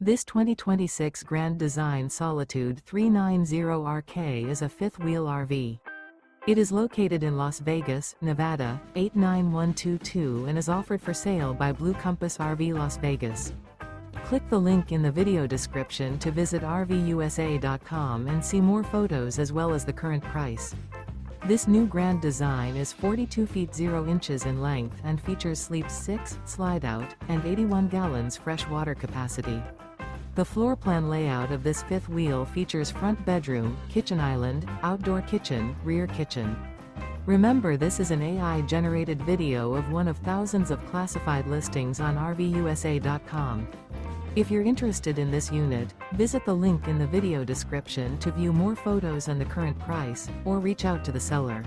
This 2026 Grand Design Solitude 390RK is a fifth-wheel RV. It is located in Las Vegas, Nevada, 89122 and is offered for sale by Blue Compass RV Las Vegas. Click the link in the video description to visit RVUSA.com and see more photos as well as the current price. This new Grand Design is 42 feet 0 inches in length and features sleeps 6, slide-out, and 81 gallons fresh water capacity. The floor plan layout of this fifth wheel features front bedroom, kitchen island, outdoor kitchen, rear kitchen. Remember, this is an AI-generated video of one of thousands of classified listings on RVUSA.com. If you're interested in this unit, visit the link in the video description to view more photos and the current price, or reach out to the seller.